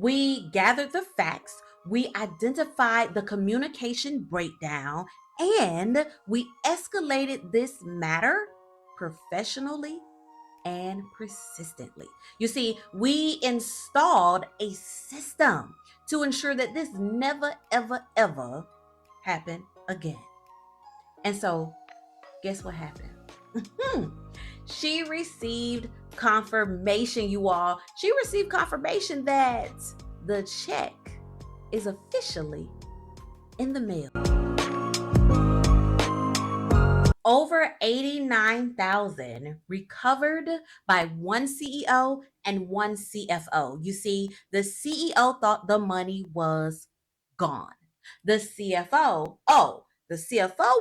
We gathered the facts, we identified the communication breakdown, and we escalated this matter professionally and persistently. You see, we installed a system to ensure that this never, ever, ever happened again. And so, guess what happened? She received confirmation, you all. She received confirmation that the check is officially in the mail. Over 89,000 recovered by one CEO and one CFO. You see, the CEO thought the money was gone. The CFO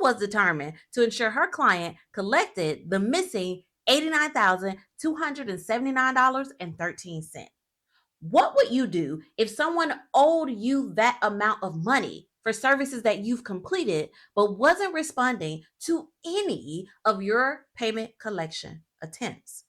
was determined to ensure her client collected the missing $89,279.13. What would you do if someone owed you that amount of money for services that you've completed but wasn't responding to any of your payment collection attempts?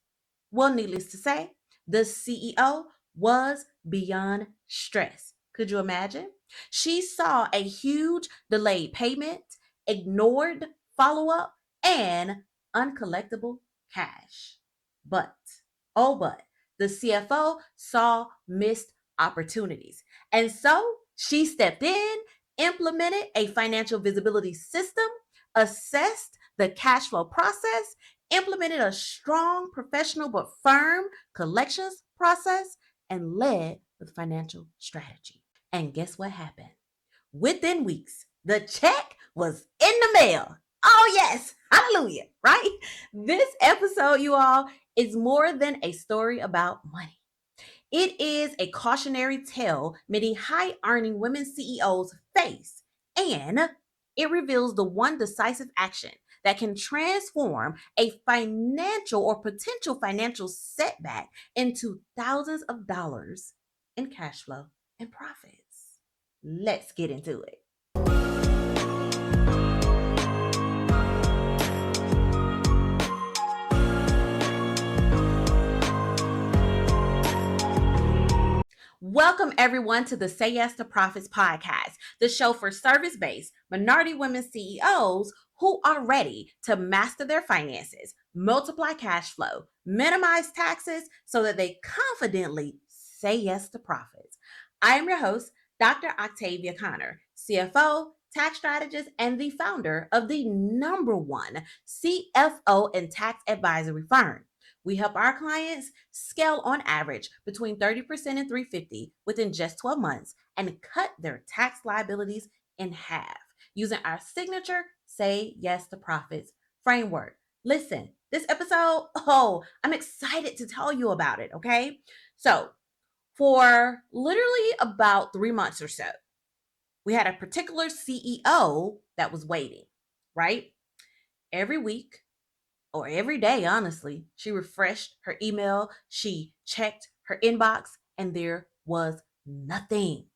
Well, needless to say, the CEO was beyond stress. Could you imagine? She saw a huge delayed payment, ignored follow-up, and uncollectible cash. But the CFO saw missed opportunities. And so she stepped in, implemented a financial visibility system, assessed the cash flow process, implemented a strong, professional, but firm collections process, and led with financial strategy. And guess what happened? Within weeks, the check was in the mail. Oh, yes. Hallelujah. Right? This episode, you all, is more than a story about money. It is a cautionary tale many high earning women CEOs face, and it reveals the one decisive action that can transform a financial or potential financial setback into thousands of dollars in cash flow and profits. Let's get into it. Welcome, everyone, to the Say Yes to Profits podcast, the show for service-based minority women CEOs who are ready to master their finances, multiply cash flow, minimize taxes so that they confidently say yes to profits. I am your host, Dr. Octavia Conner, CFO, tax strategist, and the founder of the #1 CFO and tax advisory firm. We help our clients scale on average between 30% and 350 within just 12 months and cut their tax liabilities in half using our signature Say Yes to Profits framework. Listen, this episode, I'm excited to tell you about it, okay? So, for literally about 3 months or so, we had a particular CEO that was waiting, right? Every week, or every day, honestly, she refreshed her email, she checked her inbox, and there was nothing.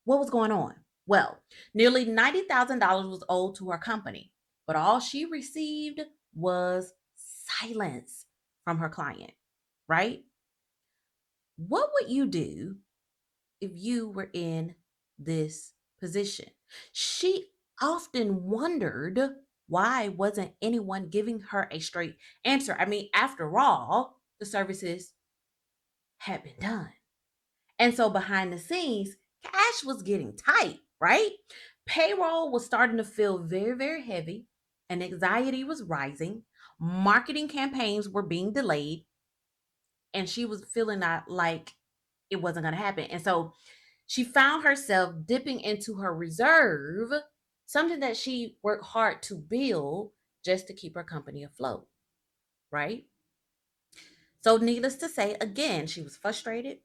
What was going on? Well, nearly $90,000 was owed to her company, but all she received was silence from her client, right? What would you do if you were in this position? She often wondered, why wasn't anyone giving her a straight answer? I mean, after all, the services had been done. And so behind the scenes, cash was getting tight, right? Payroll was starting to feel very, very heavy, and anxiety was rising. Marketing campaigns were being delayed, and she was feeling like it wasn't going to happen. And so she found herself dipping into her reserve, something that she worked hard to build just to keep her company afloat, right? So needless to say, again, she was frustrated.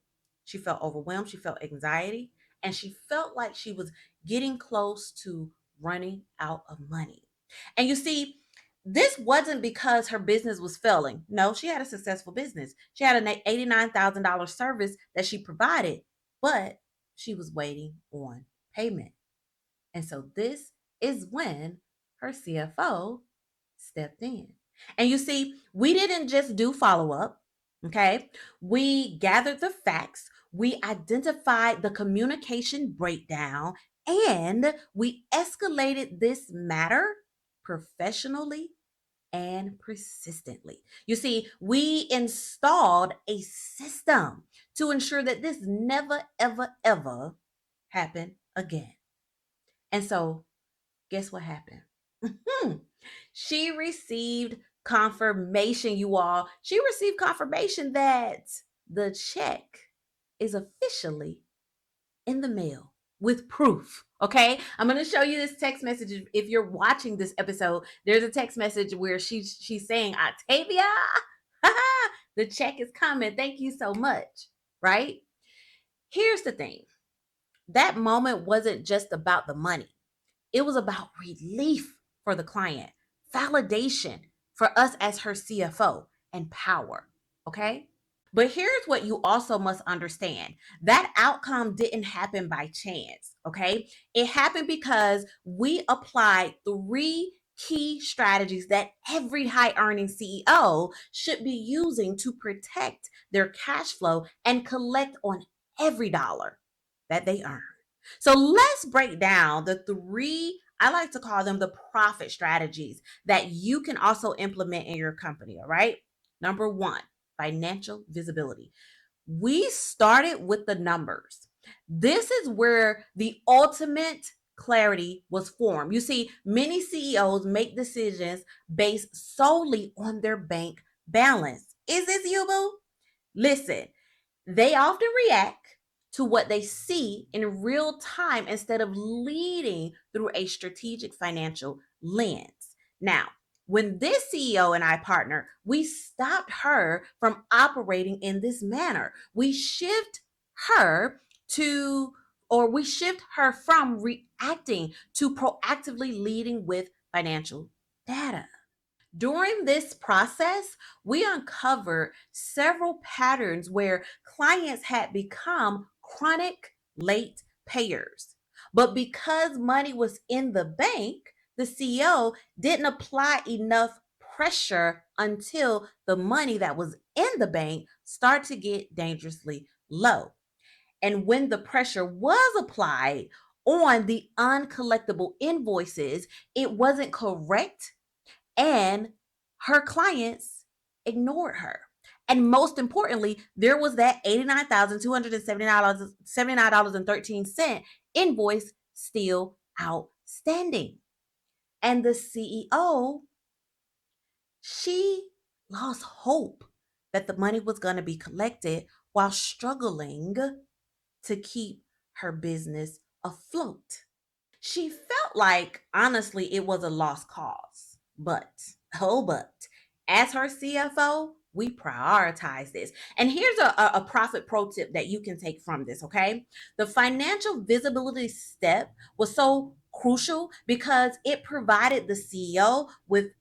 She felt overwhelmed. She felt anxiety. And she felt like she was getting close to running out of money. And you see, this wasn't because her business was failing. No, she had a successful business. She had an $89,000 service that she provided, but she was waiting on payment. And so this is when her CFO stepped in. And you see, we didn't just do follow up, okay? We gathered the facts, We identified the communication breakdown and we escalated this matter professionally and persistently. You see, we installed a system to ensure that this never, ever, ever happened again. And so, guess what happened? She received confirmation, you all. She received confirmation that the check is officially in the mail with proof. Okay, I'm going to show you this text message. If you're watching this episode, there's a text message where she's saying, Octavia, the check is coming. Thank you so much. Right? Here's the thing. That moment wasn't just about the money. It was about relief for the client, validation for us as her CFO, and power. Okay? But here's what you also must understand. That outcome didn't happen by chance, okay? It happened because we applied three key strategies that every high earning CEO should be using to protect their cash flow and collect on every dollar that they earn. So let's break down the three, I like to call them the profit strategies that you can also implement in your company, all right? Number one, financial visibility. We started with the numbers. This is where the ultimate clarity was formed. You see, many CEOs make decisions based solely on their bank balance. Is this you, boo? Listen, they often react to what they see in real time instead of leading through a strategic financial lens. Now, when this CEO and I partner, we stopped her from operating in this manner. Her to, we shift her from reacting to proactively leading with financial data. During this process, we uncovered several patterns where clients had become chronic late payers. But because money was in the bank, the CEO didn't apply enough pressure until the money that was in the bank started to get dangerously low. And when the pressure was applied on the uncollectible invoices, it wasn't correct and her clients ignored her. And most importantly, there was that $89,279.13 invoice still outstanding. And the CEO, she lost hope that the money was going to be collected while struggling to keep her business afloat. She felt like, honestly, it was a lost cause. But, as her CFO, we prioritize this. And here's a profit pro tip that you can take from this, okay? The financial visibility step was so crucial because it provided the CEO with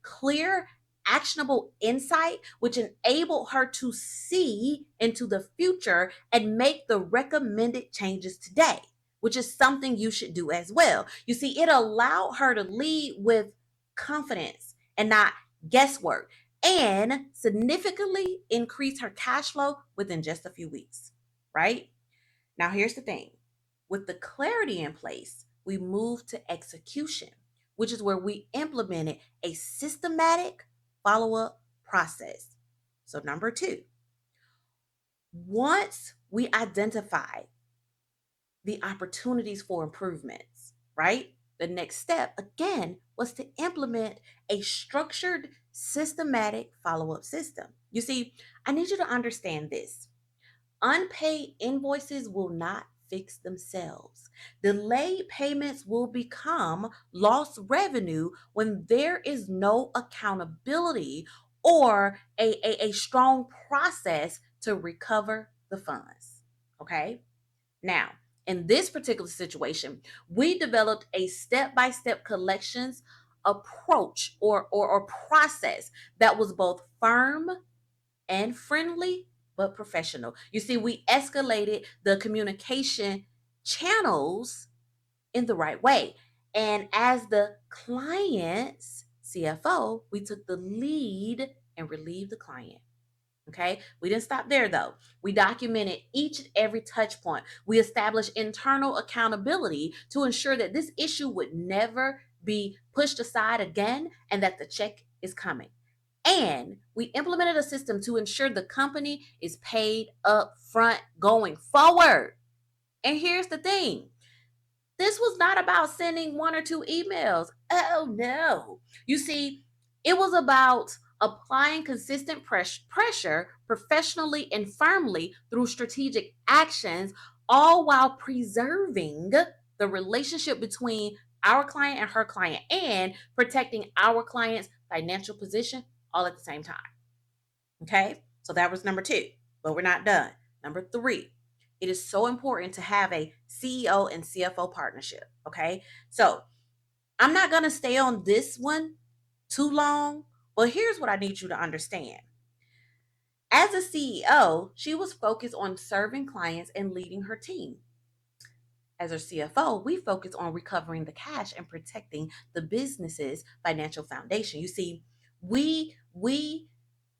clear, actionable insight, which enabled her to see into the future and make the recommended changes today, which is something you should do as well. You see, it allowed her to lead with confidence and not guesswork and significantly increase her cash flow within just a few weeks, right? Now, here's the thing. With the clarity in place, we move to execution, which is where we implemented a systematic follow-up process. So number two, once we identify the opportunities for improvements, right? The next step, again, was to implement a structured, systematic follow up system. You see, I need you to understand this. Unpaid invoices will not fix themselves. Delayed payments will become lost revenue when there is no accountability or a strong process to recover the funds. Okay? Now, in this particular situation, we developed a step-by-step collections approach or process that was both firm and friendly but professional. You see, we escalated the communication channels in the right way. And as the client's CFO, we took the lead and relieved the client. Okay, we didn't stop there though. We documented each and every touch point. We established internal accountability to ensure that this issue would never be pushed aside again and that the check is coming. And we implemented a system to ensure the company is paid up front going forward. And here's the thing, this was not about sending one or two emails. Oh no. You see, it was about applying consistent pressure professionally and firmly through strategic actions, all while preserving the relationship between our client and her client and protecting our client's financial position all at the same time. Okay, so that was number two, but we're not done. Number three, it is so important to have a CEO and CFO partnership. Okay, so I'm not going to stay on this one too long, but here's what I need you to understand. As a CEO, she was focused on serving clients and leading her team. As our CFO, we focus on recovering the cash and protecting the business's financial foundation. You see, we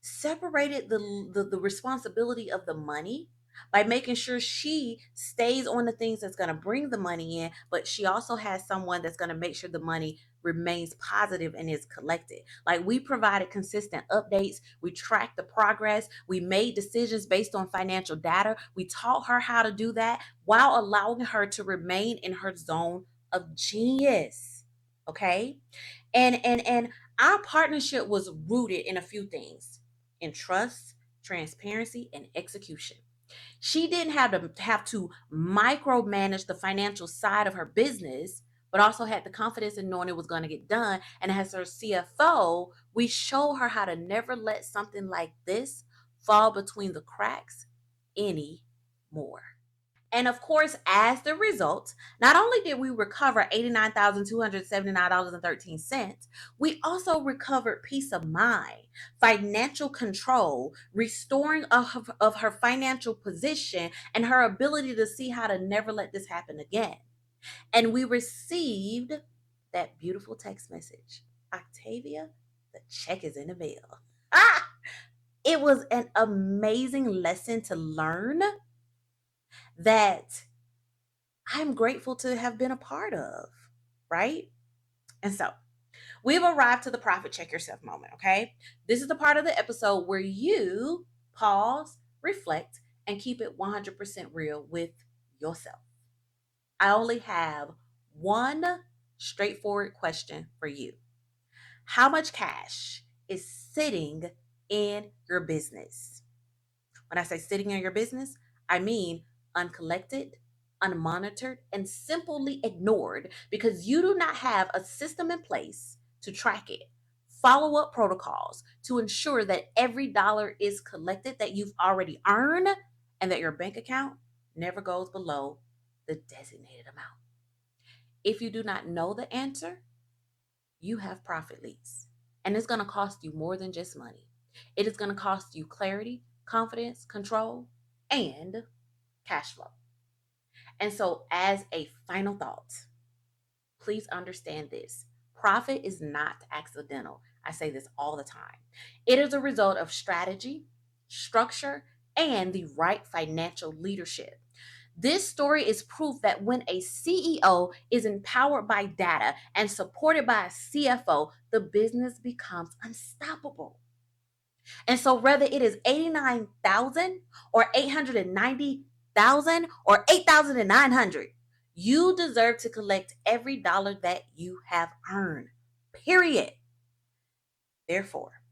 separated the responsibility of the money by making sure she stays on the things that's going to bring the money in, but she also has someone that's going to make sure the money remains positive and is collected. Like, we provided consistent updates, we tracked the progress, we made decisions based on financial data. We taught her how to do that while allowing her to remain in her zone of genius. Okay? And our partnership was rooted in a few things: in trust, transparency, and execution. She didn't have to micromanage the financial side of her business, but also had the confidence in knowing it was going to get done. And as her CFO, we show her how to never let something like this fall between the cracks anymore. And of course, as the result, not only did we recover $89,279.13, we also recovered peace of mind, financial control, restoring of her financial position, and her ability to see how to never let this happen again. And we received that beautiful text message: Octavia, the check is in the mail. Ah! It was an amazing lesson to learn that I'm grateful to have been a part of, right? And so we've arrived to the profit check yourself moment, okay? This is the part of the episode where you pause, reflect, and keep it 100% real with yourself. I only have one straightforward question for you. How much cash is sitting in your business? When I say sitting in your business, I mean uncollected, unmonitored, and simply ignored because you do not have a system in place to track it, follow up protocols to ensure that every dollar is collected that you've already earned and that your bank account never goes below the designated amount. If you do not know the answer, you have profit leaks. And it's going to cost you more than just money. It is going to cost you clarity, confidence, control, and cash flow. And so, as a final thought, please understand this: profit is not accidental. I say this all the time. It is a result of strategy, structure, and the right financial leadership. This story is proof that when a CEO is empowered by data and supported by a CFO, the business becomes unstoppable. And so whether it is 89,000 or 890,000 or 8,900, you deserve to collect every dollar that you have earned. Period. Therefore,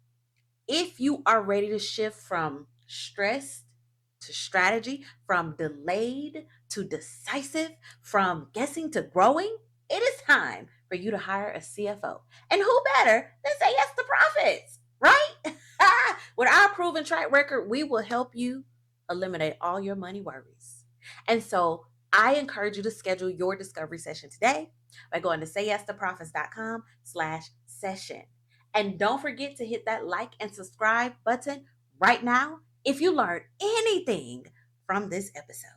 if you are ready to shift from stressed to strategy, from delayed to decisive, from guessing to growing, it is time for you to hire a CFO. And who better than say yes to profits, right? With our proven track record, we will help you eliminate all your money worries. And so I encourage you to schedule your discovery session today by going to sayyesToprofits.com/session. And don't forget to hit that like and subscribe button right now if you learned anything from this episode.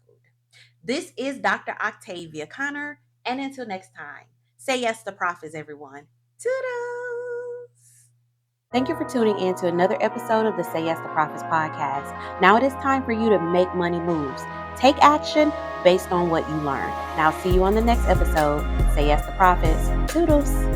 This is Dr. Octavia Conner, and until next time, say yes to profits, everyone. Toodles! Thank you for tuning in to another episode of the Say Yes to Profits podcast. Now it is time for you to make money moves. Take action based on what you learn. Now, see you on the next episode. Say Yes to Profits. Toodles.